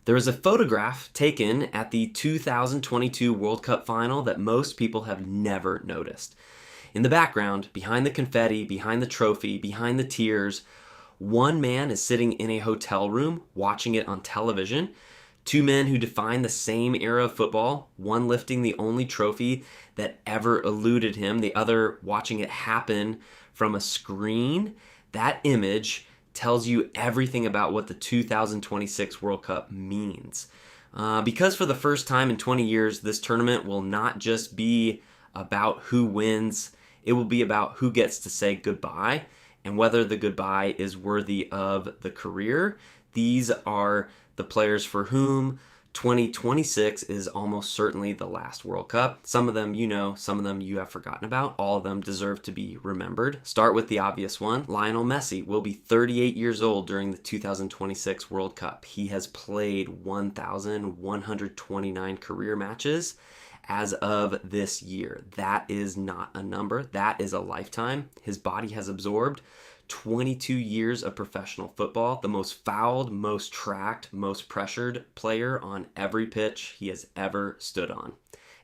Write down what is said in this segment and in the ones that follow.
There is a photograph taken at the 2022 World Cup final that most people have never noticed. In the background, behind the confetti, behind the trophy, behind the tears, one man is sitting in a hotel room watching it on television. Two men who define the same era of football, one lifting the only trophy that ever eluded him, the other watching it happen from a screen. That image tells you everything about what the 2026 World Cup means. Because for the first time in 20 years, this tournament will not just be about who wins, it will be about who gets to say goodbye and whether the goodbye is worthy of the career. These are the players for whom 2026 is almost certainly the last World Cup. Some of them you know, some of them you have forgotten about. All of them deserve to be remembered. Start with the obvious one. Lionel Messi will be 38 years old during the 2026 World Cup. He has played 1,129 career matches as of this year. That is not a number. That is a lifetime. His body has absorbed 22 years of professional football, the most fouled, most tracked, most pressured player on every pitch he has ever stood on.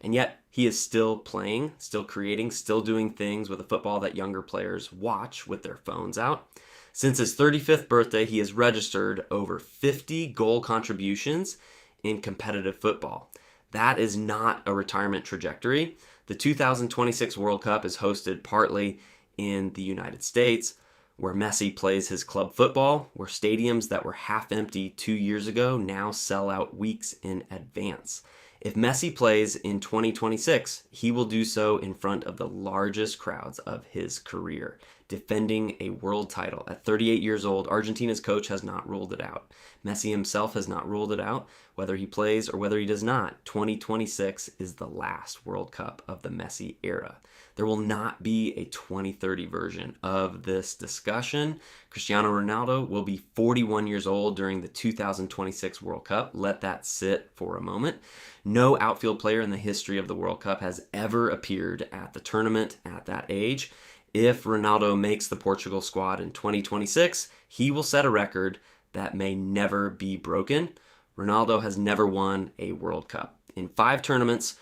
And yet he is still playing, still creating, still doing things with a football that younger players watch with their phones out. Since his 35th birthday, he has registered over 50 goal contributions in competitive football. That is not a retirement trajectory. The 2026 World Cup is hosted partly in the United States, where Messi plays his club football, where stadiums that were half empty 2 years ago now sell out weeks in advance. If Messi plays in 2026, he will do so in front of the largest crowds of his career, defending a world title. At 38 years old, Argentina's coach has not ruled it out. Messi himself has not ruled it out. Whether he plays or whether he does not, 2026 is the last World Cup of the Messi era. There will not be a 2030 version of this discussion. Cristiano Ronaldo will be 41 years old during the 2026 World Cup. Let that sit for a moment. No outfield player in the history of the World Cup has ever appeared at the tournament at that age. If Ronaldo makes the Portugal squad in 2026, he will set a record that may never be broken. Ronaldo has never won a World Cup. In 5 tournaments,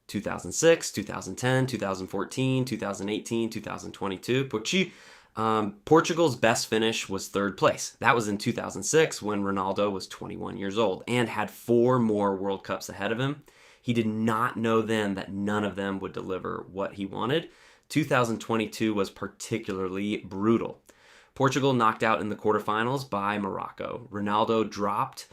2006, 2010, 2014, 2018, 2022. Portugal's best finish was 3rd place. That was in 2006 when Ronaldo was 21 years old and had 4 more World Cups ahead of him. He did not know then that none of them would deliver what he wanted. 2022 was particularly brutal. Portugal knocked out in the quarterfinals by Morocco. Ronaldo dropped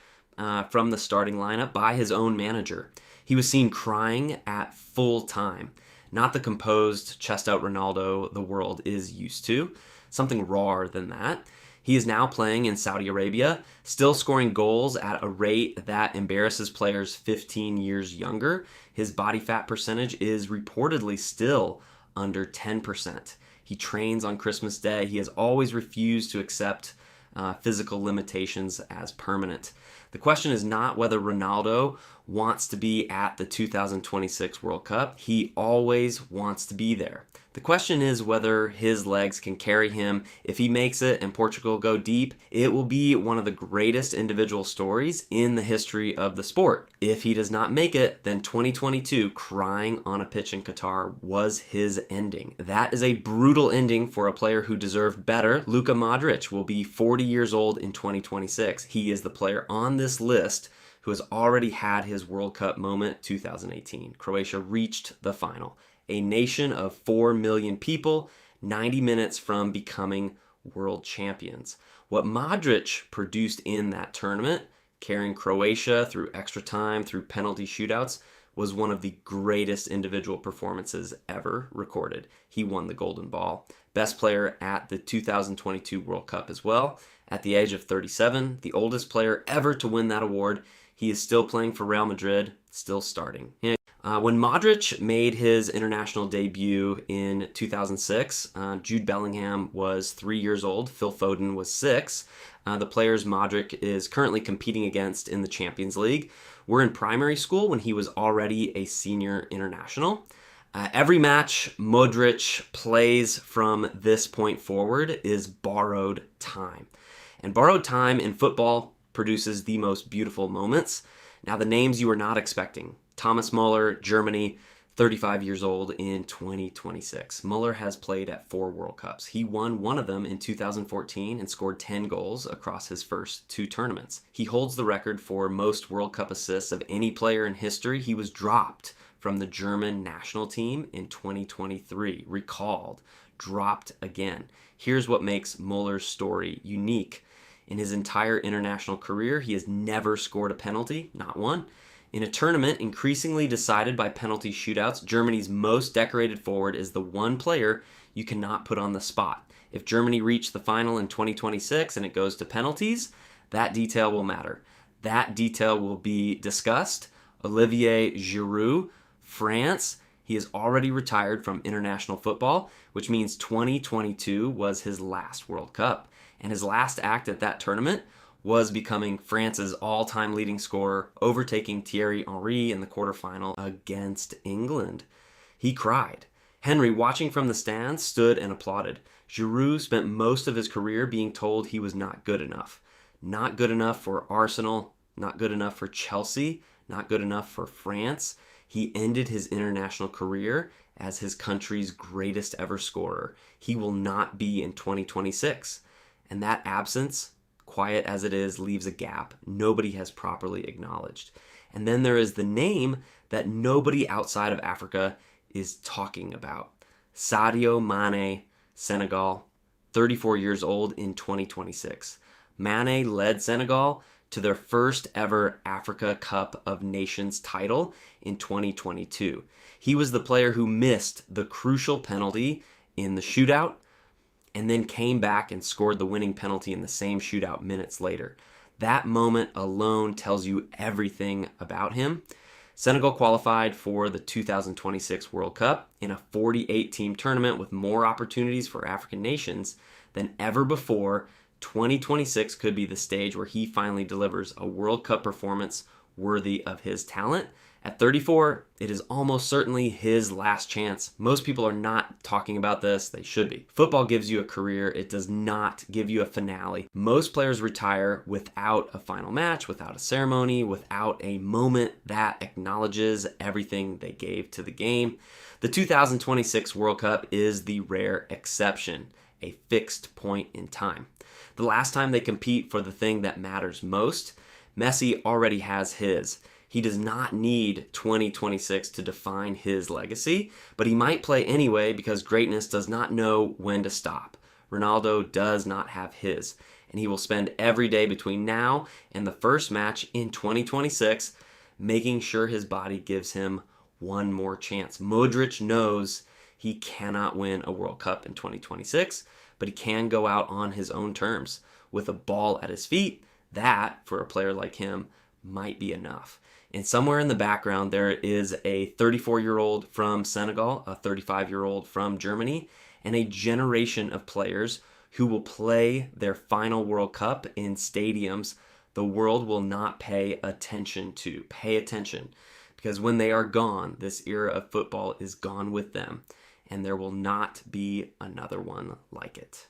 from the starting lineup by his own manager. He was seen crying at full time. Not the composed, chest-out Ronaldo the world is used to. Something rawer than that. He is now playing in Saudi Arabia, still scoring goals at a rate that embarrasses players 15 years younger. His body fat percentage is reportedly still under 10%. He trains on Christmas Day. He has always refused to accept physical limitations as permanent. The question is not whether Ronaldo wants to be at the 2026 World Cup. He always wants to be there. The question is whether his legs can carry him. If he makes it and Portugal go deep, it will be one of the greatest individual stories in the history of the sport. If he does not make it, then 2022 crying on a pitch in Qatar was his ending. That is a brutal ending for a player who deserved better. Luka Modric will be 40 years old in 2026. He is the player on this list who has already had his World Cup moment. 2018. Croatia reached the final. A nation of 4 million people, 90 minutes from becoming world champions. What Modric produced in that tournament, carrying Croatia through extra time, through penalty shootouts, was one of the greatest individual performances ever recorded. He won the Golden Ball. Best player at the 2022 World Cup as well. At the age of 37, the oldest player ever to win that award. He is still playing for Real Madrid, still starting. When Modric made his international debut in 2006, Jude Bellingham was 3 years old. Phil Foden was 6. The players Modric is currently competing against in the Champions League were in primary school when he was already a senior international. Every match Modric plays from this point forward is borrowed time. And borrowed time in football produces the most beautiful moments. Now, the names you are not expecting. Thomas Muller, Germany, 35 years old in 2026. Muller has played at 4 World Cups. He won one of them in 2014 and scored 10 goals across his first 2 tournaments. He holds the record for most World Cup assists of any player in history. He was dropped from the German national team in 2023. Recalled, dropped again. Here's what makes Muller's story unique. In his entire international career, he has never scored a penalty, not one. In a tournament increasingly decided by penalty shootouts, Germany's most decorated forward is the one player you cannot put on the spot. If Germany reached the final in 2026 and it goes to penalties, that detail will matter. That detail will be discussed. Olivier Giroud, France, he is already retired from international football, which means 2022 was his last World Cup. And his last act at that tournament was becoming France's all-time leading scorer, overtaking Thierry Henry in the quarterfinal against England. He cried. Henry, watching from the stands, stood and applauded. Giroud spent most of his career being told he was not good enough. Not good enough for Arsenal, not good enough for Chelsea, not good enough for France. He ended his international career as his country's greatest ever scorer. He will not be in 2026. And that absence, quiet as it is, leaves a gap nobody has properly acknowledged. And then there is the name that nobody outside of Africa is talking about. Sadio Mane, Senegal, 34 years old in 2026. Mane led Senegal to their first ever Africa Cup of Nations title in 2022. He was the player who missed the crucial penalty in the shootout and then came back and scored the winning penalty in the same shootout minutes later. That moment alone tells you everything about him. Senegal qualified for the 2026 World Cup in a 48-team tournament with more opportunities for African nations than ever before. 2026 could be the stage where he finally delivers a World Cup performance worthy of his talent. At 34, it is almost certainly his last chance. Most people are not talking about this. They should be. Football gives you a career. It does not give you a finale. Most players retire without a final match, without a ceremony, without a moment that acknowledges everything they gave to the game. The 2026 World Cup is the rare exception, a fixed point in time. The last time they compete for the thing that matters most, Messi already has his. He does not need 2026 to define his legacy, but he might play anyway because greatness does not know when to stop. Ronaldo does not have his, and he will spend every day between now and the first match in 2026 making sure his body gives him one more chance. Modric knows he cannot win a World Cup in 2026, but he can go out on his own terms. With a ball at his feet, that, for a player like him, might be enough. And somewhere in the background, there is a 34-year-old from Senegal, a 35-year-old from Germany, and a generation of players who will play their final World Cup in stadiums the world will not pay attention to. Pay attention, because when they are gone, this era of football is gone with them, and there will not be another one like it.